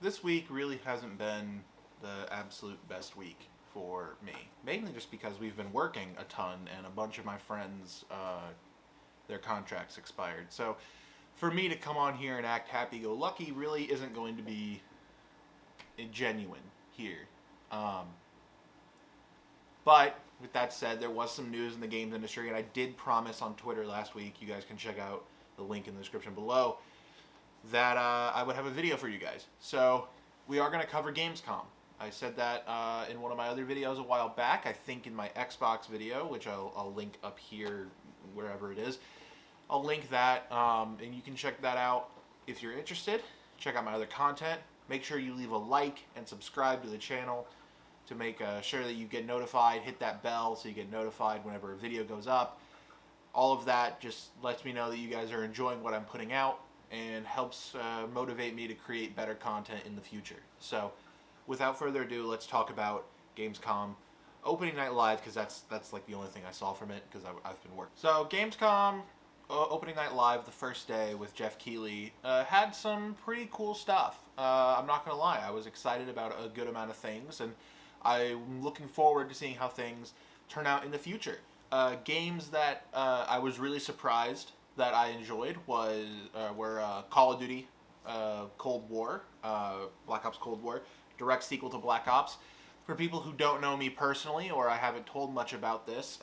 This week really hasn't been the absolute best week for me. Mainly just because we've been working a ton and a bunch of my friends, their contracts expired. So for me to come on here and act happy go lucky really isn't going to be genuine here. Um, but with that said, there was some news in the games industry, and I did promise on Twitter last week, you guys can check out the link in the description below, that I would have a video for you guys. So we are going to cover Gamescom. I said that in one of my other videos a while back. I think in my Xbox video, which I'll link up here, wherever it is. I'll link that, and you can check that out if you're interested. Check out my other content. Make sure you leave a like and subscribe to the channel to make sure that you get notified. Hit that bell so you get notified whenever a video goes up. All of that just lets me know that you guys are enjoying what I'm putting out and helps motivate me to create better content in the future. So without further ado, let's talk about Gamescom opening night live, because that's like the only thing I saw from it, because I've been working. So Gamescom opening night live, the first day with Jeff Keighley, had some pretty cool stuff. I'm not gonna lie, I was excited about a good amount of things, and I'm looking forward to seeing how things turn out in the future. Games that I was really surprised that I enjoyed were Call of Duty, Cold War, Black Ops Cold War, direct sequel to Black Ops. For people who don't know me personally, or I haven't told much about this,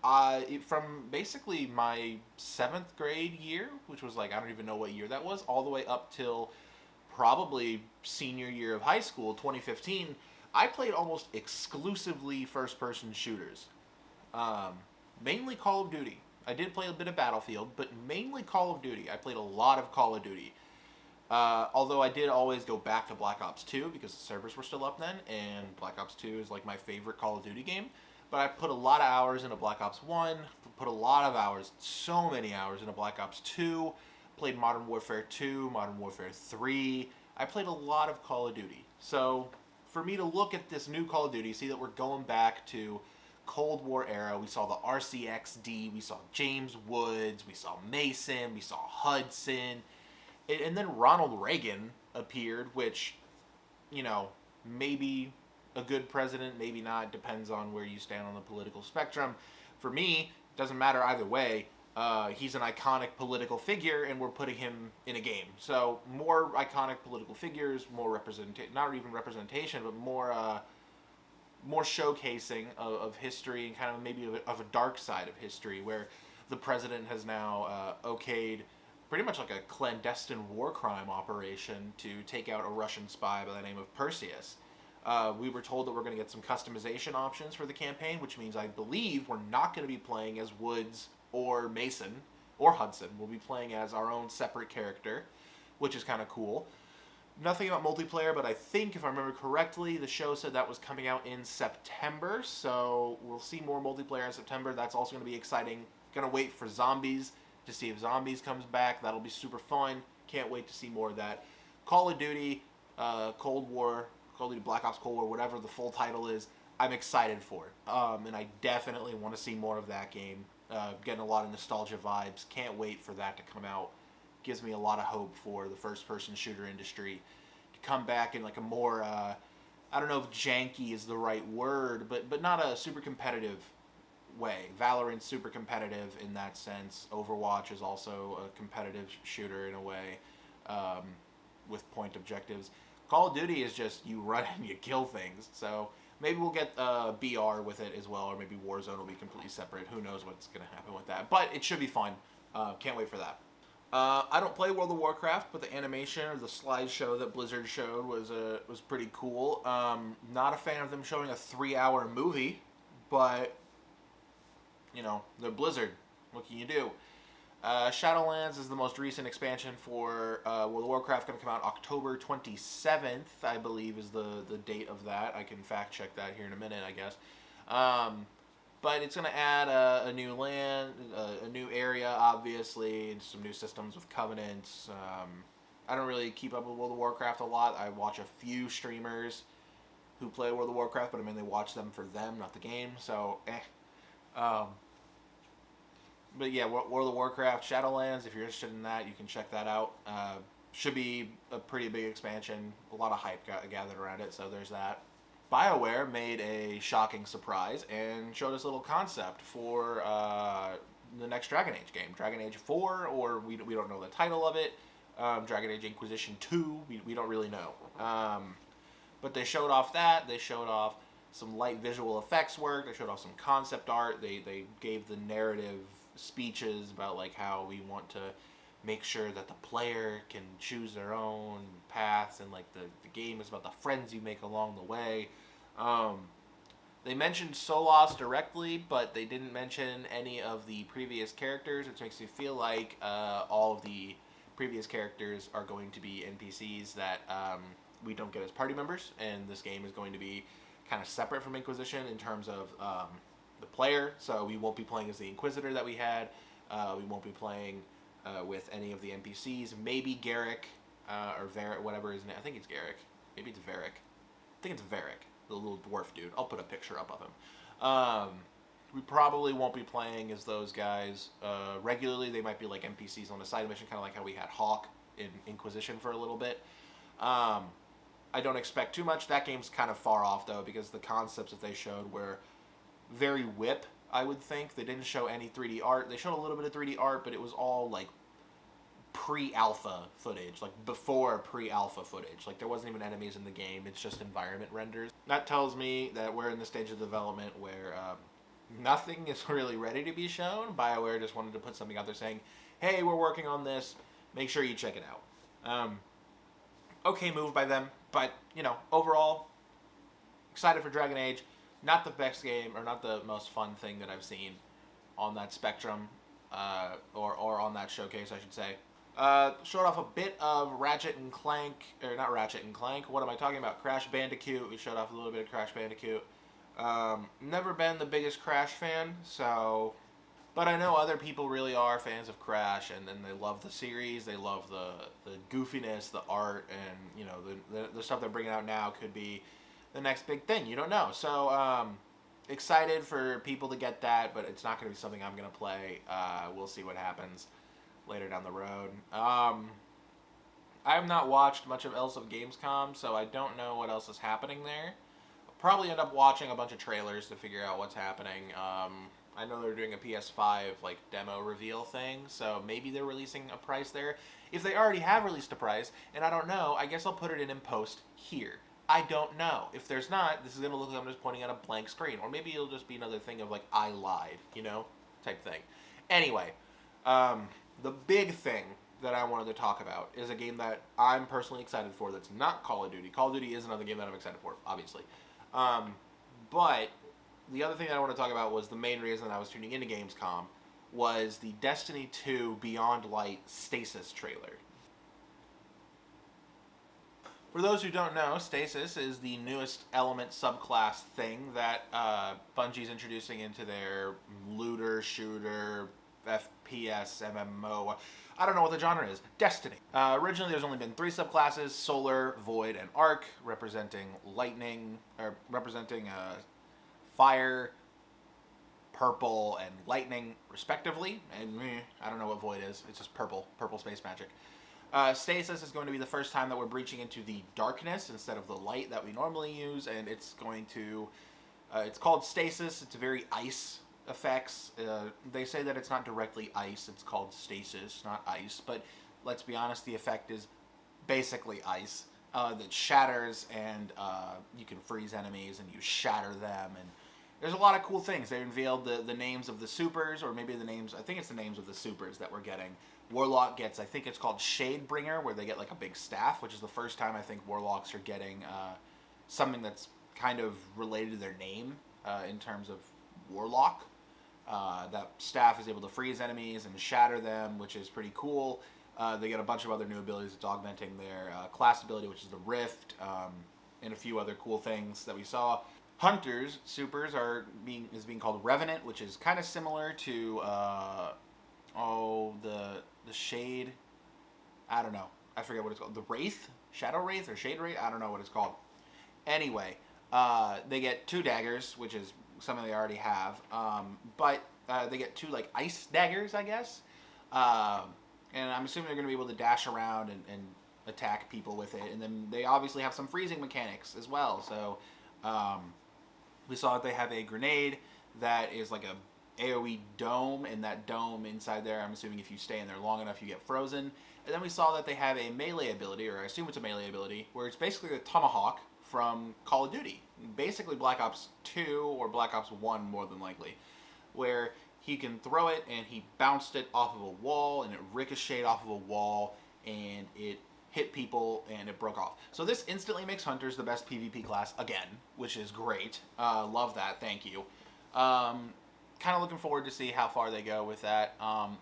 from basically my 7th grade year, which was like, I don't even know what year that was, all the way up till probably senior year of high school, 2015, I played almost exclusively first-person shooters. Mainly Call of Duty. I did play a bit of Battlefield, but mainly Call of Duty. I played a lot of Call of Duty. Although I did always go back to Black Ops 2 because the servers were still up then, and Black Ops 2 is like my favorite Call of Duty game. But I put a lot of hours into Black Ops 1, put a lot of hours, so many hours into Black Ops 2, played Modern Warfare 2, Modern Warfare 3. I played a lot of Call of Duty. So for me to look at this new Call of Duty, see that we're going back to Cold War era. We saw the RCXD, we saw James Woods, we saw Mason, we saw Hudson, and then Ronald Reagan appeared, which, you know, maybe a good president, maybe not, depends on where you stand on the political spectrum. For me, it doesn't matter either way. He's an iconic political figure, and we're putting him in a game. So more iconic political figures, more representation, not even representation, but more showcasing of history, and kind of maybe of a dark side of history, where the president has now okayed pretty much like a clandestine war crime operation to take out a Russian spy by the name of Perseus. We were told that we're going to get some customization options for the campaign, which means I believe we're not going to be playing as Woods or Mason or Hudson. We'll be playing as our own separate character, which is kind of cool. Nothing about multiplayer, but I think, if I remember correctly, the show said that was coming out in September, so we'll see more multiplayer in September. That's also going to be exciting. Gonna wait for Zombies to see if Zombies comes back. That'll be super fun. Can't wait to see more of that. Call of Duty, Cold War, Call of Duty Black Ops Cold War, whatever the full title is, I'm excited for it. And I definitely want to see more of that game. Getting a lot of nostalgia vibes. Can't wait for that to come out. Gives me a lot of hope for the first-person shooter industry to come back in like a more, I don't know if janky is the right word, but not a super competitive way. Valorant's super competitive in that sense. Overwatch is also a competitive shooter in a way, with point objectives. Call of Duty is just you run and you kill things. So maybe we'll get BR with it as well, or maybe Warzone will be completely separate. Who knows what's going to happen with that. But it should be fun. Can't wait for that. I don't play World of Warcraft, but the animation or the slideshow that Blizzard showed was pretty cool. Not a fan of them showing a 3-hour movie, but you know, they're Blizzard. What can you do? Shadowlands is the most recent expansion for World of Warcraft. Going to come out October 27th, I believe, is the date of that. I can fact check that here in a minute, I guess. But it's going to add a new land, a new area, obviously, and some new systems with covenants. I don't really keep up with World of Warcraft a lot. I watch a few streamers who play World of Warcraft, but I mainly watch them for them, not the game. So, but yeah, World of Warcraft, Shadowlands, if you're interested in that, you can check that out. Should be a pretty big expansion. A lot of hype gathered around it, so there's that. Bioware made a shocking surprise and showed us a little concept for the next Dragon Age game. Dragon Age 4, or we don't know the title of it. Dragon Age Inquisition 2, we don't really know. But they showed off that. They showed off some light visual effects work. They showed off some concept art. They gave the narrative speeches about like how we want to make sure that the player can choose their own paths, and like the game is about the friends you make along the way. They mentioned Solos directly, but they didn't mention any of the previous characters, which makes me feel like all of the previous characters are going to be NPCs that we don't get as party members, and this game is going to be kind of separate from Inquisition in terms of the player. So we won't be playing as the Inquisitor that we had. We won't be playing with any of the NPCs. Maybe Garrick or Varric, whatever his name. I think it's Garrick. Maybe it's Varric. I think it's Varric, the little dwarf dude. I'll put a picture up of him. We probably won't be playing as those guys regularly. They might be like NPCs on a side mission, kind of like how we had Hawk in Inquisition for a little bit. I don't expect too much. That game's kind of far off, though, because the concepts that they showed were very whip, I would think. They didn't show any 3D art. They showed a little bit of 3D art, but it was all, like, pre-alpha footage, like, before pre-alpha footage. Like, there wasn't even enemies in the game. It's just environment renders. That tells me that we're in the stage of development where nothing is really ready to be shown. BioWare just wanted to put something out there saying, hey, we're working on this. Make sure you check it out. Okay move by them. But, you know, overall, excited for Dragon Age. Not the best game, or not the most fun thing that I've seen on that spectrum, or on that showcase, I should say. Showed off a bit of Ratchet and Clank, or not Ratchet and Clank, what am I talking about? Crash Bandicoot. We showed off a little bit of Crash Bandicoot. Never been the biggest Crash fan, so... But I know other people really are fans of Crash, and then they love the series, they love the goofiness, the art, and, you know, the stuff they're bringing out now could be the next big thing. You don't know. So, excited for people to get that, but it's not going to be something I'm going to play. We'll see what happens later down the road. I have not watched much else of Gamescom, so I don't know what else is happening there. I'll probably end up watching a bunch of trailers to figure out what's happening. I know they're doing a PS5 like demo reveal thing, so maybe they're releasing a price there. If they already have released a price, and I don't know, I guess I'll put it in post here. I don't know. If there's not, this is going to look like I'm just pointing at a blank screen. Or maybe it'll just be another thing of like, I lied, you know, type thing. Anyway, the big thing that I wanted to talk about is a game that I'm personally excited for that's not Call of Duty. Call of Duty is another game that I'm excited for, obviously. But the other thing that I want to talk about was the main reason I was tuning into Gamescom was the Destiny 2 Beyond Light Stasis trailer. For those who don't know, Stasis is the newest element subclass thing that Bungie's introducing into their looter, shooter, FPS, MMO. I don't know what the genre is. Destiny. Originally, there's only been 3 subclasses: Solar, Void, and Arc, representing lightning, or representing fire, purple, and lightning, respectively. And I don't know what Void is. It's just purple space magic. Stasis is going to be the first time that we're breaching into the darkness instead of the light that we normally use, and it's going to... it's called Stasis. It's very ice effects. They say that it's not directly ice. It's called stasis, not ice. But let's be honest, the effect is basically ice that shatters, and you can freeze enemies, and you shatter them, and there's a lot of cool things. They unveiled the names of the supers, or maybe the names... I think it's the names of the supers that we're getting. Warlock gets, I think it's called Shadebringer, where they get like a big staff, which is the first time I think Warlocks are getting something that's kind of related to their name in terms of Warlock. That staff is able to freeze enemies and shatter them, which is pretty cool. They get a bunch of other new abilities that's augmenting their class ability, which is the Rift, and a few other cool things that we saw. Hunters, supers, is being called Revenant, which is kind of similar to the Shade. I don't know. I forget what it's called. The Wraith? Shadow Wraith or Shade Wraith? I don't know what it's called. Anyway, they get 2 daggers, which is something they already have. But they get 2 like ice daggers, I guess. And I'm assuming they're going to be able to dash around and attack people with it. And then they obviously have some freezing mechanics as well. So we saw that they have a grenade that is like a AoE dome, and that dome inside there, I'm assuming if you stay in there long enough, you get frozen. And then we saw that they have a melee ability, or I assume it's a melee ability, where it's basically the tomahawk from Call of Duty. Basically Black Ops 2 or Black Ops 1 more than likely, where he can throw it and he bounced it off of a wall and it ricocheted off of a wall and it hit people and it broke off. So this instantly makes Hunters the best PvP class again, which is great. Love that, thank you. Kind of looking forward to see how far they go with that.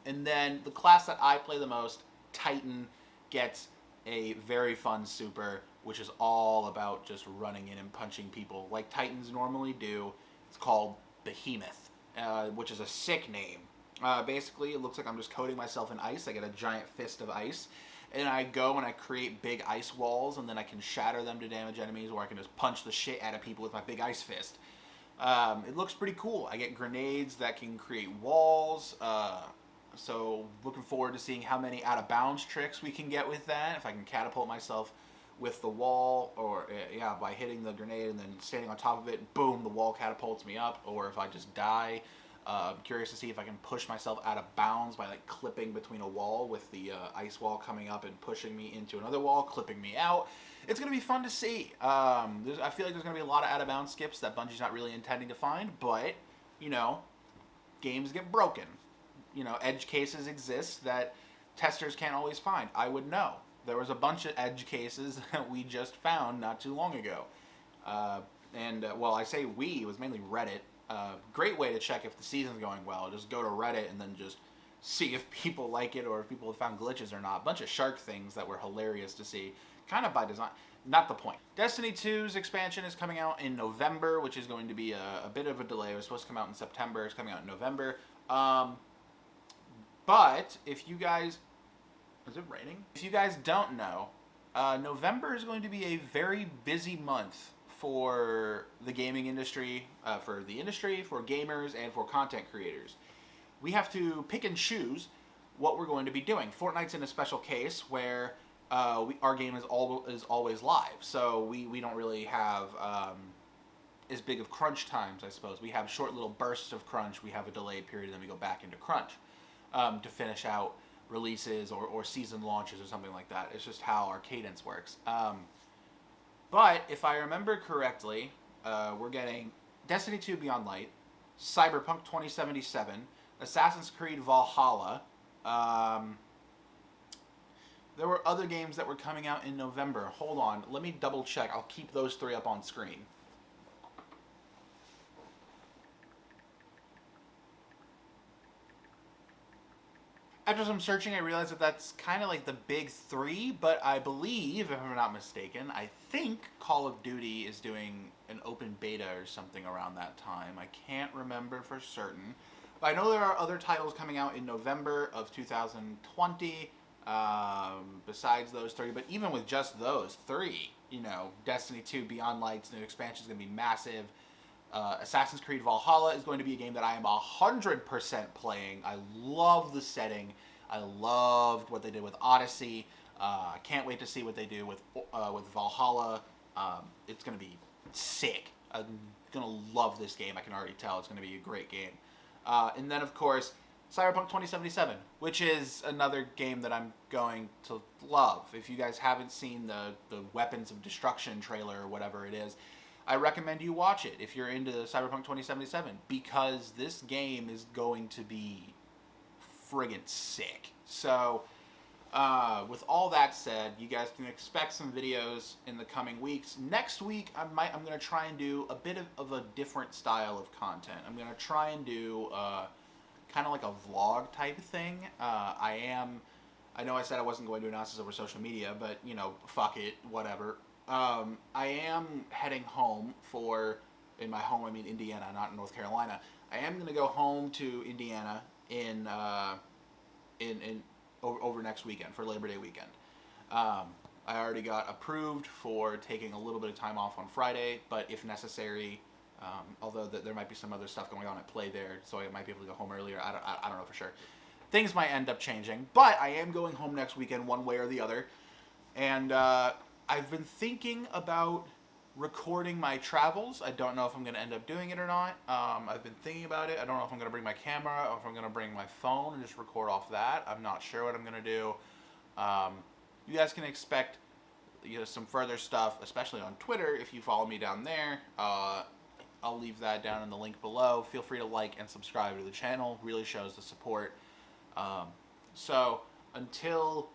And then the class that I play the most, Titan, gets a very fun super, which is all about just running in and punching people like Titans normally do. It's called Behemoth, which is a sick name. Basically, it looks like I'm just coating myself in ice. I get a giant fist of ice, and I go and I create big ice walls, and then I can shatter them to damage enemies, or I can just punch the shit out of people with my big ice fist. It looks pretty cool. I get grenades that can create walls, so looking forward to seeing how many out-of-bounds tricks we can get with that. If I can catapult myself with the wall, or yeah, by hitting the grenade and then standing on top of it, boom, the wall catapults me up, or if I just die. I'm curious to see if I can push myself out of bounds by like clipping between a wall with the ice wall coming up and pushing me into another wall, clipping me out. It's going to be fun to see. I feel like there's going to be a lot of out-of-bounds skips that Bungie's not really intending to find, but, you know, games get broken. You know, edge cases exist that testers can't always find. I would know. There was a bunch of edge cases that we just found not too long ago. Well, I say we, it was mainly Reddit. Great way to check if the season's going well. Just go to Reddit and then just see if people like it or if people have found glitches or not. A bunch of shark things that were hilarious to see. Kind of by design. Not the point. Destiny 2's expansion is coming out in November, which is going to be a bit of a delay. It was supposed to come out in September. It's coming out in November. But if you guys... Is it raining? If you guys don't know, November is going to be a very busy month for the gaming industry, for gamers, and for content creators. We have to pick and choose what we're going to be doing. Fortnite's in a special case where our game is always live, so we don't really have as big of crunch times, I suppose. We have short little bursts of crunch, we have a delayed period, and then we go back into crunch to finish out releases or season launches or something like that. It's just how our cadence works. But if I remember correctly, we're getting Destiny 2 Beyond Light, Cyberpunk 2077, Assassin's Creed Valhalla. There were other games that were coming out in November. Hold on, let me double check. I'll keep those three up on screen. After some searching, I realized that that's kind of like the big three, but I believe, if I'm not mistaken, I think Call of Duty is doing an open beta or something around that time. I can't remember for certain. But I know there are other titles coming out in November of 2020, besides those three. But even with just those three, you know, Destiny 2 Beyond Light's new expansion is going to be massive. Assassin's Creed Valhalla is going to be a game that I am 100% playing. I love the setting. I loved what they did with Odyssey. I can't wait to see what they do with Valhalla. It's going to be sick. I'm going to love this game. I can already tell it's going to be a great game. And then, of course, Cyberpunk 2077, which is another game that I'm going to love. If you guys haven't seen the Weapons of Destruction trailer or whatever it is, I recommend you watch it if you're into Cyberpunk 2077, because this game is going to be friggin' sick. So, with all that said, you guys can expect some videos in the coming weeks. Next week, I'm going to try and do a bit of a different style of content. I'm going to try and do kind of like a vlog type thing. I know I said I wasn't going to announce this over social media, but, you know, fuck it, whatever. I am heading home in my home, I mean Indiana, not North Carolina. I am going to go home to Indiana over next weekend, for Labor Day weekend. I already got approved for taking a little bit of time off on Friday, but if necessary, although there might be some other stuff going on at play there, so I might be able to go home earlier. I don't know for sure. Things might end up changing, but I am going home next weekend one way or the other. And I've been thinking about recording my travels. I don't know if I'm going to end up doing it or not. I've been thinking about it. I don't know if I'm going to bring my camera or if I'm going to bring my phone and just record off that. I'm not sure what I'm going to do. You guys can expect some further stuff, especially on Twitter if you follow me down there. I'll leave that down in the link below. Feel free to like and subscribe to the channel. Really shows the support. So until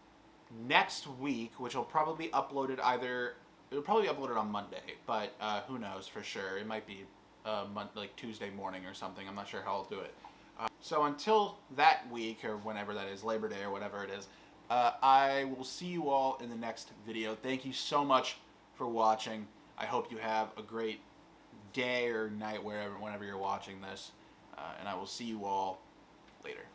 next week, which will probably be uploaded it'll probably be uploaded on Monday, but who knows for sure. It might be like Tuesday morning or something. I'm not sure how I'll do it. So until that week, or whenever that is, Labor Day or whatever it is, I will see you all in the next video. Thank you so much for watching. I hope you have a great day or night whenever you're watching this, and I will see you all later.